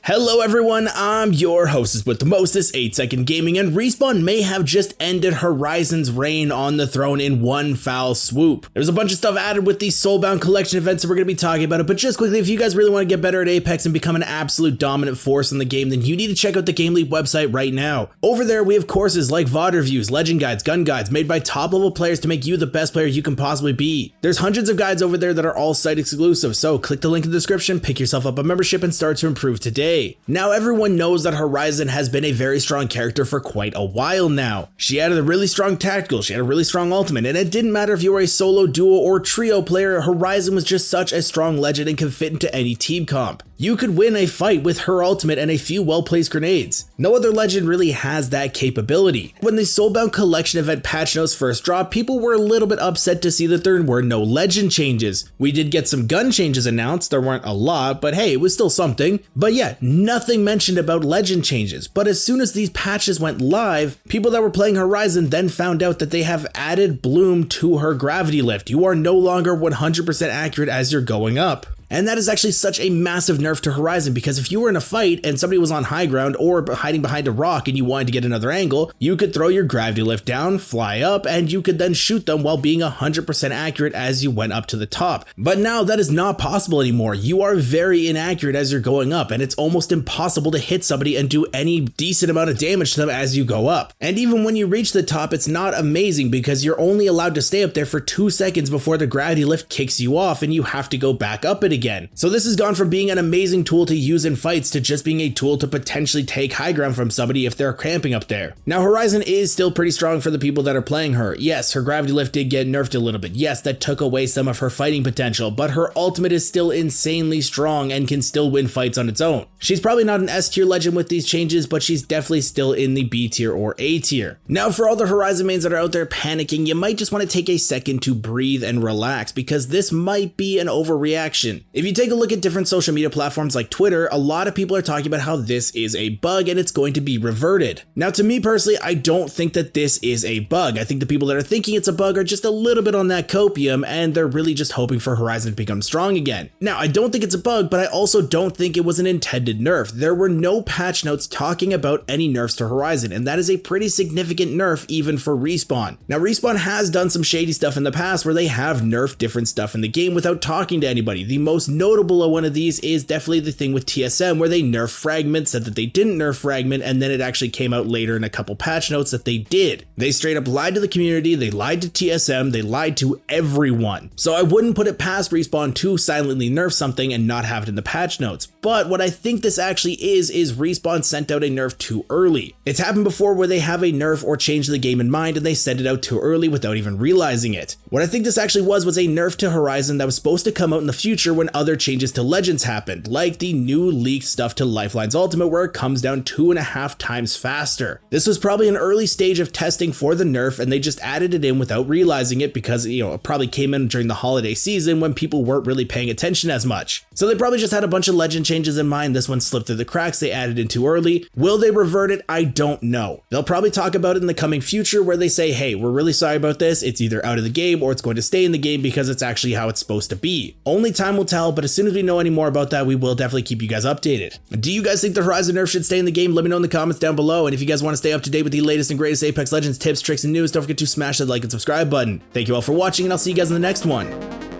Hello everyone, I'm your hostess with the mostest, 8-second gaming, and Respawn may have just ended Horizon's reign on the throne in one foul swoop. There's a bunch of stuff added with these Soulbound collection events, and we're going to be talking about it, but just quickly, if you guys really want to get better at Apex and become an absolute dominant force in the game, then you need to check out the GameLeap website right now. Over there, we have courses like VOD reviews, legend guides, gun guides, made by top level players to make you the best player you can possibly be. There's hundreds of guides over there that are all site exclusive, so click the link in the description, pick yourself up a membership, and start to improve today. Now everyone knows that Horizon has been a very strong character for quite a while now. She had a really strong tactical, she had a really strong ultimate, and it didn't matter if you were a solo, duo, or trio player, Horizon was just such a strong legend and could fit into any team comp. You could win a fight with her ultimate and a few well-placed grenades. No other legend really has that capability. When the Soulbound collection event patch notes first dropped, people were a little bit upset to see that there were no legend changes. We did get some gun changes announced, there weren't a lot, but hey, it was still something. But yeah, nothing mentioned about legend changes. But as soon as these patches went live, people that were playing Horizon then found out that they have added Bloom to her gravity lift. You are no longer 100% accurate as you're going up. And that is actually such a massive nerf to Horizon, because if you were in a fight and somebody was on high ground or hiding behind a rock and you wanted to get another angle, you could throw your gravity lift down, fly up, and you could then shoot them while being 100% accurate as you went up to the top. But now that is not possible anymore. You are very inaccurate as you're going up, and it's almost impossible to hit somebody and do any decent amount of damage to them as you go up. And even when you reach the top, it's not amazing because you're only allowed to stay up there for 2 seconds before the gravity lift kicks you off and you have to go back up it again. So this has gone from being an amazing tool to use in fights to just being a tool to potentially take high ground from somebody if they're cramping up there. Now Horizon is still pretty strong for the people that are playing her. Yes, her gravity lift did get nerfed a little bit. Yes, that took away some of her fighting potential, but her ultimate is still insanely strong and can still win fights on its own. She's probably not an S tier legend with these changes, but she's definitely still in the B tier or A tier. Now for all the Horizon mains that are out there panicking, you might just want to take a second to breathe and relax, because this might be an overreaction. If you take a look at different social media platforms like Twitter, a lot of people are talking about how this is a bug and it's going to be reverted. Now to me personally, I don't think that this is a bug. I think the people that are thinking it's a bug are just a little bit on that copium, and they're really just hoping for Horizon to become strong again. Now I don't think it's a bug, but I also don't think it was an intended nerf. There were no patch notes talking about any nerfs to Horizon, and that is a pretty significant nerf even for Respawn. Now Respawn has done some shady stuff in the past where they have nerfed different stuff in the game without talking to anybody. The most notable one of these is definitely the thing with TSM where they nerfed Fragment, said that they didn't nerf Fragment, and then it actually came out later in a couple patch notes that they did. They straight up lied to the community, they lied to TSM, they lied to everyone. So I wouldn't put it past Respawn to silently nerf something and not have it in the patch notes. But what I think this actually is Respawn sent out a nerf too early. It's happened before where they have a nerf or change the game in mind and they send it out too early without even realizing it. What I think this actually was a nerf to Horizon that was supposed to come out in the future when other changes to Legends happened, like the new leaked stuff to Lifeline's Ultimate where it comes down 2.5 times faster. This was probably an early stage of testing for the nerf, and they just added it in without realizing it because, it probably came in during the holiday season when people weren't really paying attention as much. So they probably just had a bunch of legend changes in mind. This one slipped through the cracks, they added in too early. Will they revert it? I don't know. They'll probably talk about it in the coming future where they say, hey, we're really sorry about this. It's either out of the game or it's going to stay in the game because it's actually how it's supposed to be. Only time will tell, but as soon as we know any more about that, we will definitely keep you guys updated. Do you guys think the Horizon nerf should stay in the game? Let me know in the comments down below. And if you guys want to stay up to date with the latest and greatest Apex Legends tips, tricks, and news, don't forget to smash that like and subscribe button. Thank you all for watching, and I'll see you guys in the next one.